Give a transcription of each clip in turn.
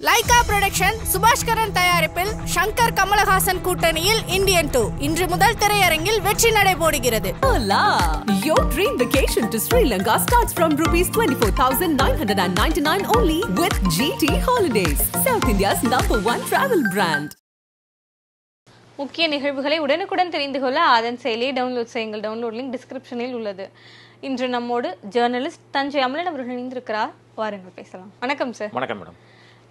Lyca production Subaskaran தயாரிப்பில் ஷங்கர் கமலஹாசன் கூட்டணியில் Indian 2 இன்று முதல் திரையரங்கில் வெற்றி நடைபோடுகிறது. Hola! Your dream vacation to Sri Lanka starts from rupees 24,999 only with GT Holidays, South India's #1 travel brand. முக்கிய நிகழ்வுகளை உடனுக்குடன் தெரிந்து கொள்ள ஆதன் செயலியை டவுன்லோட் செய்யுங்கள். டவுன்லோட் லிங்க் டிஸ்கிரிப்ஷனில் உள்ளது. இன்று நம்மோடு ஜேர்னலிஸ்ட் தஞ்சை அமலன் அவர்கள் இணைந்திருக்கிறார். வாருங்கள் பேசலாம். வணக்கம் சார். வணக்கம் மேடம்.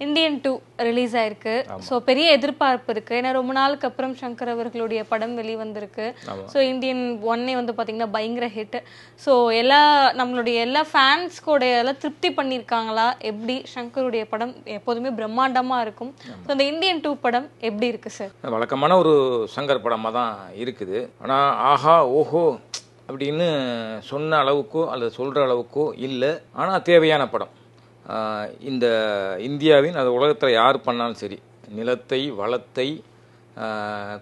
இந்தியன் 2 ரிலீஸ் ஆயிருக்கு. ஸோ பெரிய எதிர்பார்ப்பு இருக்கு. ஏன்னா ரொம்ப நாளுக்கு அப்புறம் சங்கர் அவர்களுடைய படம் வெளிவந்திருக்கு. ஸோ இந்தியன் 1 வந்து பார்த்தீங்கன்னா பயங்கர ஹிட். ஸோ நம்மளுடைய எல்லா ஃபேன்ஸ்கோட எல்லாம் திருப்தி பண்ணியிருக்காங்களா? எப்படி சங்கருடைய படம் எப்போதுமே பிரம்மாண்டமாக இருக்கும். ஸோ அந்த இந்தியன் 2 படம் எப்படி இருக்கு சார்? வழக்கமான ஒரு சங்கர் படமாக தான் இருக்குது. ஆனால் ஆஹா ஓஹோ அப்படின்னு சொன்ன அளவுக்கோ அல்லது சொல்கிற அளவுக்கோ இல்லை. ஆனால் தேவையான படம். இந்த இந்தியாவின் அது உலகத்தில் யார் பண்ணாலும் சரி, நிலத்தை வளத்தை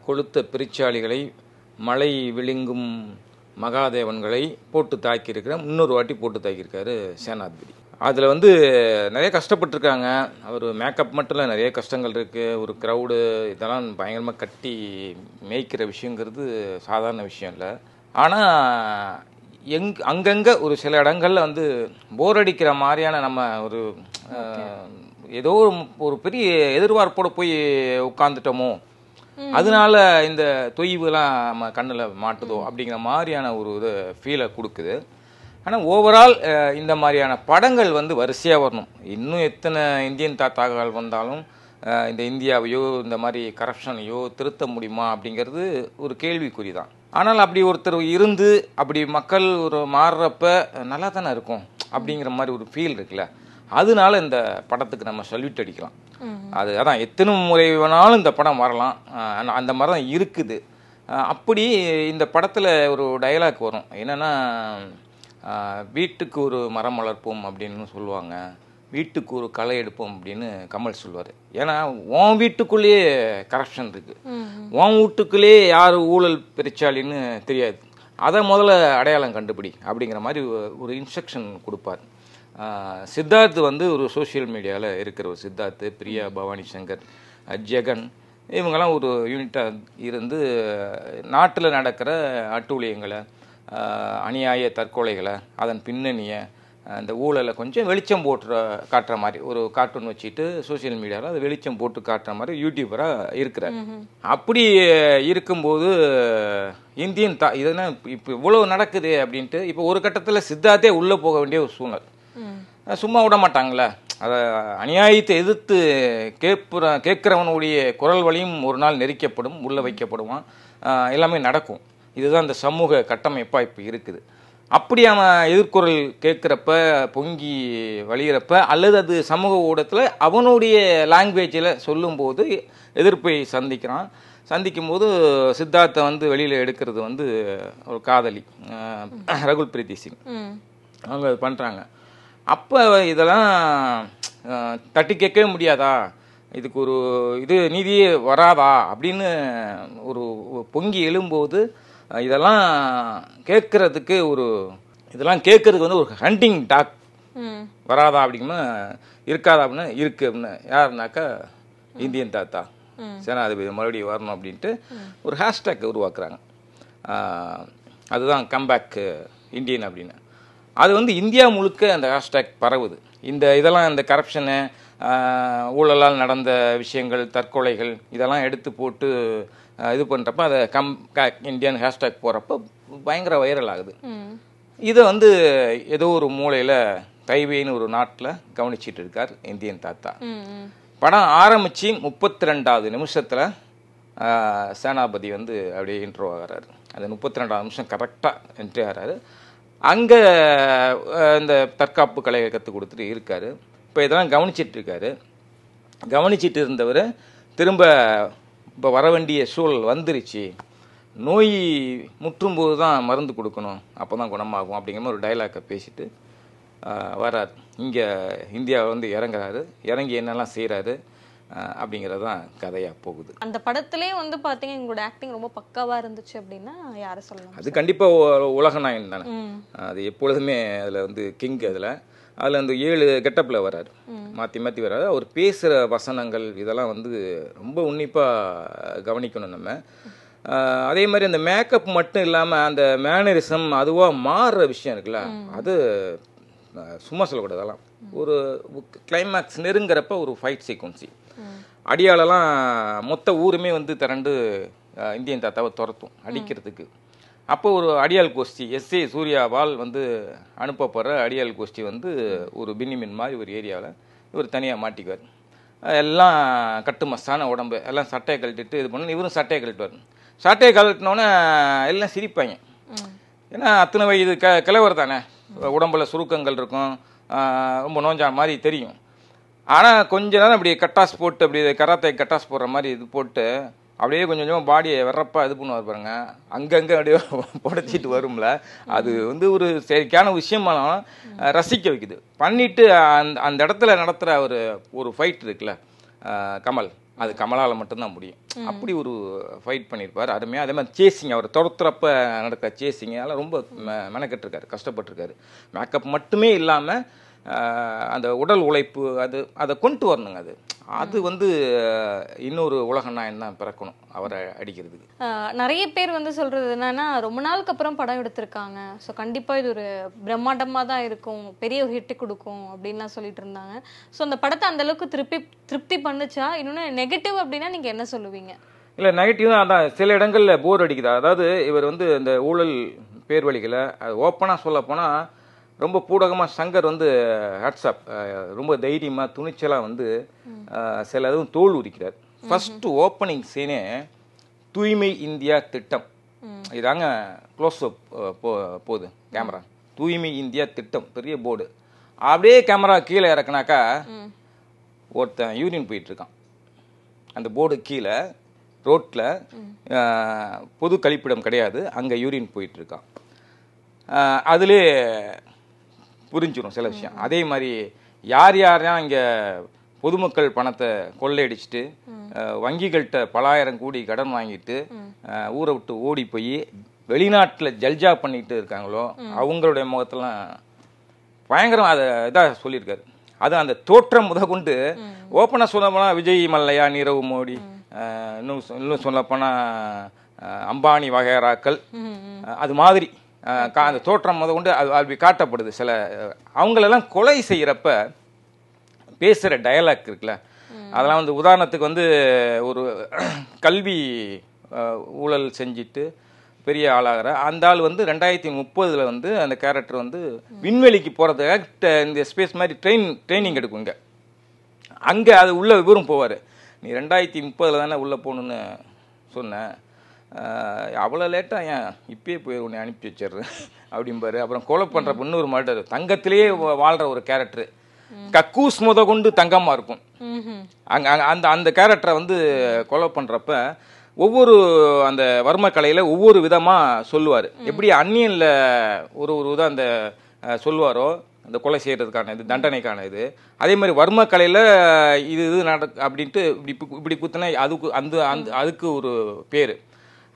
கொளுத்த பிரிச்சாளிகளை மழை விழுங்கும் மகாதேவன்களை போட்டு தாக்கியிருக்கிற இன்னொரு வாட்டி போட்டு தாக்கியிருக்காரு சேனாதிபதி. அதில் வந்து நிறைய கஷ்டப்பட்டுருக்காங்க. அவர் மேக்கப் மட்டும் இல்லை, நிறைய கஷ்டங்கள் இருக்குது. ஒரு க்ரௌடு இதெல்லாம் பயங்கரமாக கட்டி மேய்க்கிற விஷயங்கிறது சாதாரண விஷயம் இல்லை. ஆனால் அங்கங்கே ஒரு சில இடங்களில் வந்து போர் அடிக்கிற மாதிரியான நம்ம ஒரு ஏதோ ஒரு பெரிய எதிர்பார்ப்போடு போய் உட்காந்துட்டோமோ, அதனால இந்த தொய்வுலாம் நம்ம கண்ணில் மாட்டுதோ அப்படிங்கிற மாதிரியான ஒரு இது ஃபீலை கொடுக்குது. ஆனால் ஓவரால் இந்த மாதிரியான படங்கள் வந்து வரிசையாக வரணும். இன்னும் எத்தனை இந்தியன் தாத்தாக்கள் வந்தாலும் இந்த இந்தியாவையோ இந்த மாதிரி கரப்ஷனையோ திருத்த முடியுமா அப்படிங்கிறது ஒரு கேள்விக்குறி தான். ஆனால் அப்படி ஒருத்தர் இருந்து அப்படி மக்கள் ஒரு மாறுறப்ப நல்லா தானே இருக்கும் அப்படிங்கிற மாதிரி ஒரு ஃபீல் இருக்குல்ல. அதனால இந்த படத்துக்கு நம்ம சல்யூட் அடிக்கலாம். அதான் எத்தனை முறை வேணாலும் இந்த படம் வரலாம், அந்த மாதிரி தான் இருக்குது. அப்படி இந்த படத்தில் ஒரு டயலாக் வரும். என்னென்னா, வீட்டுக்கு ஒரு மரம் வளர்ப்போம் அப்படின்னு சொல்லுவாங்க, வீட்டுக்கு ஒரு களை எடுப்போம் அப்படின்னு கமல் சொல்லுவார். ஏன்னா உன் வீட்டுக்குள்ளேயே கரப்ஷன் இருக்குது, உன் வீட்டுக்குள்ளேயே யார் ஊழல் பெருச்சாலின்னு தெரியாது, அதை முதல்ல அடையாளம் கண்டுபிடி அப்படிங்கிற மாதிரி ஒரு இன்ஸ்ட்ரக்ஷன் கொடுப்பார். சித்தார்த் வந்து ஒரு சோஷியல் மீடியாவில் இருக்கிற ஒரு சித்தார்த், பிரியா பவானி சங்கர், ஜெகன், இவங்கெல்லாம் ஒரு யூனிட்டாக இருந்து நாட்டில் நடக்கிற அட்டூழியங்களை, அநியாய தற்கொலைகளை, அதன் பின்னணியை, அந்த ஊழலை கொஞ்சம் வெளிச்சம் போட்டு காட்டுற மாதிரி ஒரு கார்ட்டூன் வச்சுட்டு சோசியல் மீடியாவில் அது வெளிச்சம் போட்டு காட்டுற மாதிரி யூடியூபராக இருக்கிறார். அப்படி இருக்கும்போது இந்தியன் இதெல்லாம் இப்போ இவ்வளோ நடக்குது அப்படின்ட்டு இப்போ ஒரு கட்டத்தில் சித்தார்த்தே உள்ளே போக வேண்டிய ஒரு சூழ்நிலை. சும்மா விட மாட்டாங்களே. அதை அநியாயத்தை எதிர்த்து கேட்குறவனுடைய குரல் வழியும் ஒரு நாள் நெரிக்கப்படும், உள்ளே வைக்கப்படுவான், எல்லாமே நடக்கும். இதுதான் இந்த சமூக கட்டமைப்பாக இப்போ இருக்குது. அப்படி அவன் எதிர்குரல் கேட்குறப்ப, பொங்கி வழிகிறப்ப, அல்லது அது சமூக ஊடகத்தில் அவனுடைய லாங்குவேஜில் சொல்லும்போது எதிர்ப்பை சந்திக்கும் போது சித்தார்த்தை வந்து வெளியில் எடுக்கிறது வந்து ஒரு காதலி ரகுல் பிரீத்தி சிங் அவங்க பண்ணுறாங்க. அப்போ இதெல்லாம் தட்டி கேட்கவே முடியாதா, இதுக்கு ஒரு இது நீதியே வராதா அப்படின்னு ஒரு பொங்கி எழும்போது இதெல்லாம் கேட்கறதுக்கு வந்து ஒரு ஹண்டிங் டாக் வராதா அப்படின்னா இருக்காதா அப்படின்னா இருக்கு அப்படின்னு யாருனாக்கா இந்தியன் தாத்தா சேனாதிபதி மறுபடியும் வரணும் அப்படின்ட்டு ஒரு ஹேஷ்டேக் உருவாக்குறாங்க. அதுதான் கம்பேக் இந்தியன் அப்படின்னு. அது வந்து இந்தியா முழுக்க அந்த ஹேஷ்டேக் பரவுது. இதெல்லாம் இந்த கரப்ஷனு, ஊழலால் நடந்த விஷயங்கள், தற்கொலைகள் இதெல்லாம் எடுத்து போட்டு இது பண்ணுறப்ப அதை இந்தியன் ஹேஷ்டேக் போகிறப்ப பயங்கர வைரல் ஆகுது. இதை வந்து ஏதோ ஒரு மூலையில் தைவேன்னு ஒரு நாட்டில் கவனிச்சிட்டு இருக்கார் இந்தியன் தாத்தா. படம் ஆரம்பித்து 32வது நிமிஷத்தில் சேனாபதி வந்து அப்படியே இன்ட்ரோ ஆகிறாரு. அது 32வது நிமிஷம் கரெக்டாக என்ட்ரி ஆகிறாரு. அங்கே இந்த தற்காப்பு கலையை கற்றுக் கொடுத்துட்டு இருக்கார். இப்போ இதெல்லாம் கவனிச்சிட்டு இருந்தவர் திரும்ப இப்போ வர வேண்டிய சூழல் வந்துருச்சு, நோய் முற்றும்போது தான் மருந்து கொடுக்கணும், அப்போ தான் குணமாகும் அப்படிங்கிற மாதிரி ஒரு டைலாக்கை பேசிட்டு வரார். இங்கே இந்தியாவில் வந்து இறங்கி என்னெல்லாம் செய்கிறாரு அப்படிங்கிறது தான் கதையாக போகுது. அந்த படத்திலே வந்து பார்த்தீங்கன்னா எங்களோட ஆக்டிங் ரொம்ப பக்காவாக இருந்துச்சு அப்படின்னா யாரை சொல்லலாம்? அது கண்டிப்பாக உலகநாயகன் தானே. அது எப்பொழுதுமே அதில் வந்து கிங். அதில் அதில் அந்த 7 கெட்டப்பில் வராரு, மாற்றி மாற்றி வராரு. அவர் பேசுகிற வசனங்கள் இதெல்லாம் வந்து ரொம்ப உன்னிப்பாக கவனிக்கணும் நம்ம. அதே மாதிரி அந்த மேக்கப் மட்டும் இல்லாமல் அந்த மேனரிசம் அதுவாக மாறுற விஷயம் இருக்குல்ல, அது சும்மா சொல்லக்கூடாது. அதெல்லாம் ஒரு கிளைமேக்ஸ் நெருங்கிறப்ப ஒரு ஃபைட் சீக்வன்சி அடியாலெல்லாம் மொத்த ஊருமே வந்து திரண்டு இந்தியன் தாத்தாவை துரத்தும் அடிக்கிறதுக்கு. அப்போ ஒரு அடியாள் கோஷ்டி எஸ்ஏ சூர்யாவால் வந்து அனுப்பப்படுற அடியாள் கோஷ்டி வந்து ஒரு பின்னிமின் மாதிரி ஒரு ஏரியாவில் இவர் தனியாக மாட்டிக்குவார். எல்லாம் கட்டு மஸ்தான உடம்பு, எல்லாம் சட்டையை கழட்டிட்டு இது பண்ணு, இவரும் சட்டையை கழட்டுவார். சட்டையை கழட்டினோன்னே எல்லாம் சிரிப்பாங்க. ஏன்னா அத்தனை வயது கிழவர் தானே, உடம்புல சுருக்கங்கள் இருக்கும், ரொம்ப நோஞ்சான மாதிரி தெரியும். ஆனால் கொஞ்ச நேரம் அப்படி கட்டாஸ் போட்டு அப்படி கராத்தை கட்டாஸ் போடுற மாதிரி இது போட்டு அப்படியே கொஞ்சம் கொஞ்சமாக பாடியை வெறப்பாக இது பண்ணுவார் பாருங்க, அங்கங்கே அப்படியே புடச்சிட்டு வரும்ல. அது வந்து ஒரு செயற்கையான விஷயமானாலும் ரசிக்க வைக்குது. பண்ணிவிட்டு அந்த இடத்துல நடத்துகிற ஒரு ஃபைட் இருக்குல்ல கமல், அது கமலால் மட்டும்தான் முடியும். அப்படி ஒரு ஃபைட் பண்ணியிருப்பார் அருமையாக. அதே மாதிரி சேசிங், அவர் துரத்துறப்ப நடக்கிற சேசிங் அதெல்லாம் ரொம்ப மெனக்கெட்டுருக்காரு, கஷ்டப்பட்டுருக்காரு. மேக்கப் மட்டுமே இல்லாமல் அந்த உடல் உழைப்பு அதை கொண்டு வரணுங்க. அது வந்து இன்னொரு உலக நாயன் தான் பிறக்கணும் அவரை அடிக்கிறதுக்கு. நிறைய பேர் வந்து சொல்றது என்னன்னா, ரொம்ப நாளுக்கு அப்புறம் படம் எடுத்திருக்காங்க, ஸோ கண்டிப்பா இது ஒரு பிரம்மாண்டமாக தான் இருக்கும், பெரிய ஒரு ஹிட் கொடுக்கும் அப்படின்லாம் சொல்லிட்டு இருந்தாங்க. ஸோ அந்த படத்தை அந்த அளவுக்கு திருப்தி பண்ணுச்சா? இன்னொன்று நெகட்டிவ் அப்படின்னா நீங்க என்ன சொல்லுவீங்க? இல்லை நெகட்டிவ் தான், அதான் சில இடங்களில் போர் அடிக்குது. அதாவது இவர் வந்து இந்த ஊழல் பேர்வழிகளை அது ஓப்பனாக சொல்ல போனால் ரொம்ப பூடகமாக சங்கர் வந்து வாட்ஸ்அப் ரொம்ப தைரியமாக துணிச்சலாக வந்து சில அதுவும் தோல் உரிக்கிறார். ஃபஸ்ட்டு ஓப்பனிங் சீனே தூய்மை இந்தியா திட்டம், இதாங்க க்ளோஸ் அப் போகுது கேமரா, தூய்மை இந்தியா திட்டம் பெரிய போர்டு. அப்படியே கேமரா கீழே இறக்குனாக்கா ஒருத்தன் யூரின் போயிட்டுருக்கான். அந்த போர்டு கீழே ரோட்டில் பொது கழிப்பிடம் கிடையாது, அங்கே யூரின் போயிட்டுருக்கான். அதிலே புரிஞ்சிடும் சில விஷயம். அதே மாதிரி யாரெல்லாம் இங்கே பொதுமக்கள் பணத்தை கொள்ளையடிச்சிட்டு வங்கிகள்கிட்ட பலாயிரம் கோடி கடன் வாங்கிட்டு ஊரை விட்டு ஓடி போய் வெளிநாட்டில் ஜல்ஜா பண்ணிட்டு இருக்காங்களோ அவங்களுடைய முகத்தெல்லாம் பயங்கரம் அதை இதாக சொல்லியிருக்காரு. அது அந்த தோற்றம் முதற்கொண்டு ஓப்பனாக சொல்ல போனால் விஜய் மல்லையா, நீரவ் மோடி, இன்னும் சொல்ல போனால் அம்பானி வகைராக்கள், அது மாதிரி அந்த தோற்றம் முத கொண்டு அது காட்டப்படுது. சில அவங்களெல்லாம் கொலை செய்கிறப்ப பேசுகிற டயலாக் இருக்குல்ல, அதெல்லாம் வந்து உதாரணத்துக்கு வந்து ஒரு கல்வி ஊழல் செஞ்சுட்டு பெரிய ஆளாகிற அந்த ஆள் வந்து 2030 வந்து அந்த கேரக்டர் வந்து விண்வெளிக்கு போகிறதுக்காக இந்த ஸ்பேஸ் மாதிரி ட்ரைனிங் எடுக்குங்க. அங்கே அது உள்ள விவரம் போவார். நீ 2030 தானே உள்ளே போகணுன்னு சொன்னேன், அவ்வளோ லேட்டாக ஏன் இப்பயே போய் உன்னை அனுப்பி வச்சிடுறேன் அப்படிம்பாரு. அப்புறம் கொலை பண்ணுறப்ப இன்னொரு மாட்டர் தங்கத்திலேயே வாழ்கிற ஒரு கேரக்டர், கக்கூஸ் முத கொண்டு தங்கமாக இருக்கும். அந்த கேரக்டரை வந்து கொலை பண்ணுறப்ப ஒவ்வொரு அந்த வர்ம கலையில் ஒவ்வொரு விதமாக சொல்லுவார். எப்படி அந்நியனில் ஒரு இதாக அந்த சொல்லுவாரோ அந்த கொலை செய்கிறதுக்கான இது தண்டனைக்கான இது, அதே மாதிரி வர்ம கலையில் இது அப்படின்ட்டு இப்படி குத்துனா அதுக்கு ஒரு பேர்.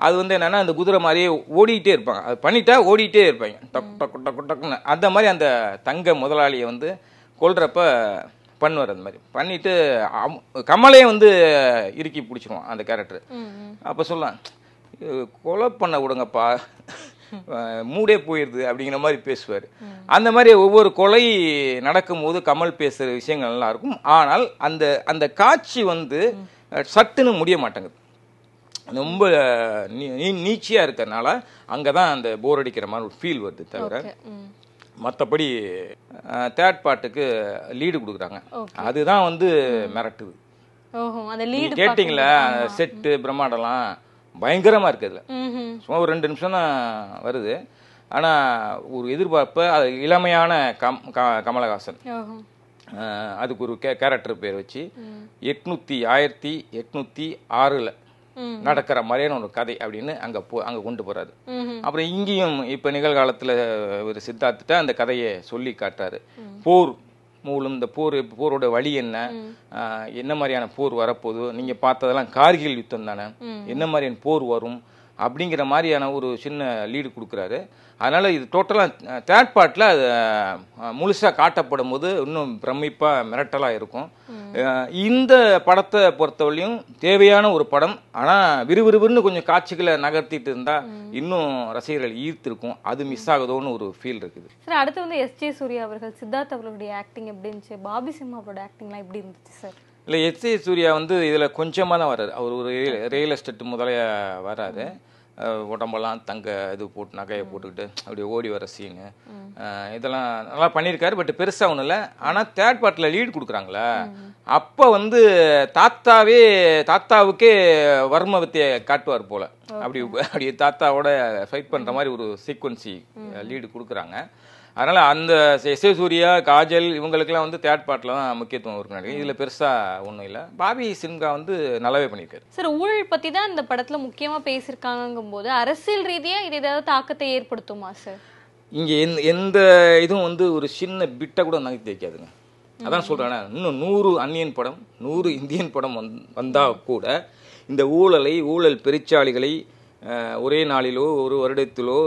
அது வந்து என்னென்னா அந்த குதிரை மாதிரியே ஓடிக்கிட்டே இருப்பாங்க, அது பண்ணிட்டா ஓடிக்கிட்டே இருப்பாங்க டக்கு டக்கு டக்கு டக்குன்னு. அந்த மாதிரி அந்த தங்க முதலாளியை வந்து கொல்றப்ப பண்ணுவார். அந்த மாதிரி பண்ணிட்டு கமலே வந்து இறுக்கி பிடிச்சிருவான் அந்த கேரக்டர். அப்போ சொல்லலாம் கொலை பண்ண விடுங்கப்பா, மூடே போயிடுது அப்படிங்கிற மாதிரி பேசுவார். அந்த மாதிரி ஒவ்வொரு கொலை நடக்கும்போது கமல் பேசுகிற விஷயங்கள் நல்லா இருக்கும். ஆனால் அந்த காட்சி வந்து சட்டுன்னு முடிய மாட்டேங்குது, ரொம்ப நீச்சியாக இருக்கிறதுனால அங்கே தான் அந்த போர் அடிக்கிற மாதிரி ஒரு ஃபீல் வருது. தவிர மற்றபடி தேர்ட் பார்ட்டுக்கு லீடு கொடுக்குறாங்க, அதுதான் வந்து மிரட்டுது. கேட்டிங்களா செட்டு பிரம்மாண்டம்லாம் பயங்கரமாக இருக்குது. சும்மா ஒரு 2 நிமிஷம் தான் வருது, ஆனால் ஒரு எதிர்பார்ப்பை அது இளமையான கமலஹாசன் அதுக்கு ஒரு கேரக்டர் பேர் வச்சு 1806 நடக்கிற மாதிரியான ஒரு கதை அப்படின்னு அங்கே கொண்டு போறாரு. அப்புறம் இங்கேயும் இப்போ நிகழ்காலத்தில் ஒரு சித்தார்த்திட்ட அந்த கதையை சொல்லி காட்டுறாரு. போர் மூலம் இந்த போரோட வழி என்ன மாதிரியான போர் வரப்போகுது, நீங்கள் பார்த்ததெல்லாம் கார்கில் யுத்தம் தானே, என்ன மாதிரியான போர் வரும், அப்படிங்கிற மாதிரியான ஒரு சின்ன லீடு கொடுக்குறாரு. அதனால் இது டோட்டலாக தேர்ட் பார்ட்டில் அது முழுசாக காட்டப்படும் போது இன்னும் பிரமிப்பாக மிரட்டலாக இருக்கும். இந்த படத்தை பொறுத்தவரையும் தேவையான ஒரு படம். ஆனால் விறுவிறுவிறுன்னு கொஞ்சம் காட்சிகளை நகர்த்திட்டு இருந்தால் இன்னும் ரசிகர்கள் ஈர்த்திருக்கும். அது மிஸ் ஆகுதோன்னு ஒரு ஃபீல் இருக்குது. சார் அடுத்து வந்து எஸ்.ஜே. சூர்யா அவர்கள், சித்தார்த் அவர்களுடைய ஆக்டிங் எப்படி இருந்துச்சு, பாபி சிம்ஹா அவரோட ஆக்டிங்லாம் எப்படி இருந்துச்சு சார்? இல்லை, எஸ்.ஜே. சூர்யா வந்து இதில் கொஞ்சமாக தான் வர்றாரு. அவர் ஒரு ரியல் எஸ்டேட் முதலைய வராரு. உடம்பெல்லாம் தங்க இது போட்டு நகையை போட்டுக்கிட்டு அப்படியே ஓடி வர சீனு இதெல்லாம் நல்லா பண்ணியிருக்காரு. பட் பெருசாக ஒன்றும் இல்லை. ஆனால் தேர்ட் பார்ட்டில் லீடு கொடுக்குறாங்களே, அப்போ வந்து தாத்தாவுக்கே வர்ம வித்தையை காட்டுவார் போல். அப்படி தாத்தாவோட ஃபைட் பண்ணுற மாதிரி ஒரு சீக்வன்சி லீடு கொடுக்குறாங்க. அதனால் அந்த எஸ்.ஏ. சூர்யா, காஜல் இவங்களுக்கெல்லாம் வந்து தேர்ட் பார்ட்டில் தான் முக்கியத்துவம் இருக்கு. இதில் பெருசாக ஒன்றும் இல்லை. பாபி சிம்ஹா வந்து நல்லாவே பண்ணியிருக்காரு. சார் ஊழல் பற்றி தான் இந்த படத்தில் முக்கியமாக பேசியிருக்காங்கும் போது அரசியல் ரீதியாக இது ஏதாவது தாக்கத்தை ஏற்படுத்துமா சார்? இங்கே எந்த இதுவும் வந்து ஒரு சின்ன பிட்டை கூட நகர்த்தி வைக்காதுங்க. அதான் சொல்கிறேன், இன்னும் 100 அந்நியன் படம் 100 இந்தியன் படம் வந்தால் கூட இந்த ஊழல் பெருச்சாளிகளை ஒரே நாளிலோ ஒரு வருடத்திலோ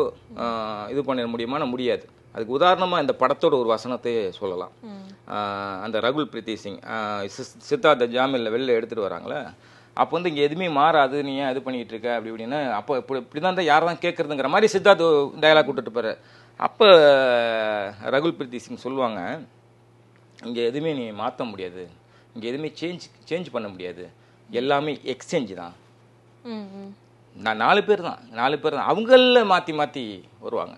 இது பண்ண முடியுமா? முடியாது. அதுக்கு உதாரணமாக இந்த படத்தோட ஒரு வசனத்தை சொல்லலாம். அந்த ரகுல் பிரீத்தி சிங் சித்தார்த்த ஜாமீனில் வெளில எடுத்துகிட்டு வராங்களே, அப்போ வந்து இங்கே எதுவுமே மாறாது, நீ ஏன் இது பண்ணிகிட்டு இருக்க அப்படி இப்படின்னா, அப்போ இப்படி தான் யார் தான் கேட்குறதுங்கிற மாதிரி சித்தார்த் டயலாக் விட்டுட்டு போகிற. அப்போ ரகுல் பிரீத்தி சிங் சொல்லுவாங்க, இங்கே எதுவுமே நீ மாற்ற முடியாது, இங்கே எதுவுமே சேஞ்ச் பண்ண முடியாது, எல்லாமே எக்ஸ்சேஞ்சு தான். நான் 4 பேர் தான் அவங்கள மாற்றி வருவாங்க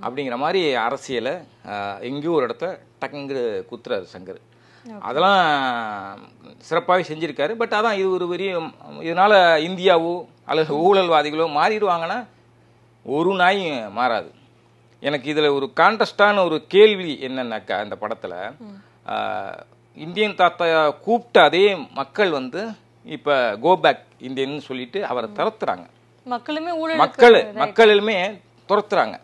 அப்படிங்கிற மாதிரி அரசியலை எங்கேயும் ஒரு இடத்த டக்குங்கு குத்துறாரு சங்கர். அதெல்லாம் சிறப்பாகவே செஞ்சுருக்காரு. பட் அதான் இது ஒரு பெரிய இதனால் இந்தியாவோ அல்லது ஊழல்வாதிகளோ மாறிடுவாங்கன்னா ஒரு நாய் மாறாது. எனக்கு இதில் ஒரு கான்ட்ரஸ்டான ஒரு கேள்வி என்னன்னாக்கா, இந்த படத்தில் இந்தியன் தாத்தா கூப்பிட்ட அதே மக்கள் வந்து இப்போ கோ பேக் இந்தியன்னு சொல்லிட்டு அவரை துரத்துறாங்க. மக்களுமே துரத்துறாங்க.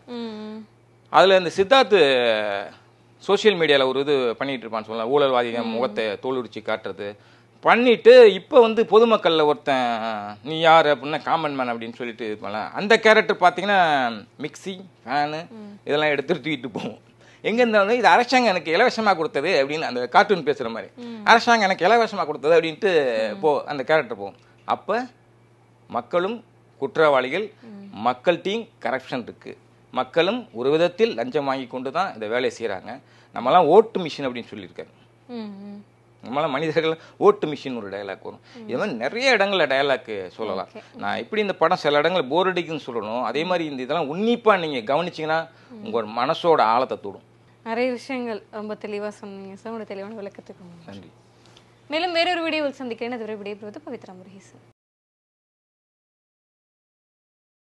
அதில் இந்த சித்தார்த்து சோசியல் மீடியாவில் ஒரு இது பண்ணிட்டு இருப்பான்னு சொல்லலாம், ஊழல்வாதிகள் முகத்தை தோலுரிச்சு காட்டுறது பண்ணிட்டு இப்போ வந்து பொதுமக்களில் ஒருத்தன் நீ யார் அப்படின்னா காமன் மேன் அப்படின்னு சொல்லிட்டு இது பண்ணலாம். அந்த கேரக்டர் பார்த்தீங்கன்னா மிக்சி ஃபேனு இதெல்லாம் எடுத்துட்டு தூக்கிட்டு போவோம். எங்கே இருந்தாலும் இது அரசாங்கம் எனக்கு இலவசமாக கொடுத்தது அப்படின்னு அந்த கார்ட்டூன் பேசுகிற மாதிரி, அரசாங்கம் எனக்கு இலவசமாக கொடுத்தது அப்படின்ட்டு அந்த கேரக்டர் போகும். அப்போ மக்களும் குற்றவாளிகள், மக்கள்கிட்டையும் கரப்ஷன் இருக்குது, மக்களும் ஒரு விதத்தில் லஞ்சம் வாங்கி கொண்டு தான் இந்த வேலையை செய்கிறாங்க. நம்மலாம் ஓட்டு மிஷின் அப்படின்னு சொல்லியிருக்காரு. நம்மளாம் மனிதர்கள் ஓட்டு மிஷின் ஒரு டயலாக் வரும். இது மாதிரி நிறைய இடங்களில் டயலாக் சொல்லலாம். நான் எப்படி இந்த படம் சில இடங்களில் போர் அடிக்குன்னு சொல்லணும், அதே மாதிரி இந்த இதெல்லாம் உன்னிப்பாக நீங்கள் கவனிச்சிங்கன்னா உங்கள் மனசோட ஆழத்தை தொடும். நிறைய விஷயங்கள் ரொம்ப தெளிவாக சொன்னீங்க சார். உங்களோட தெளிவான விளக்கத்துக்கு நன்றி. மேலும் வேறொரு வீடியோவில் சந்திக்கிறேன். அதுவரை விடைபெறுவது பவித்ரா முருகேசன்.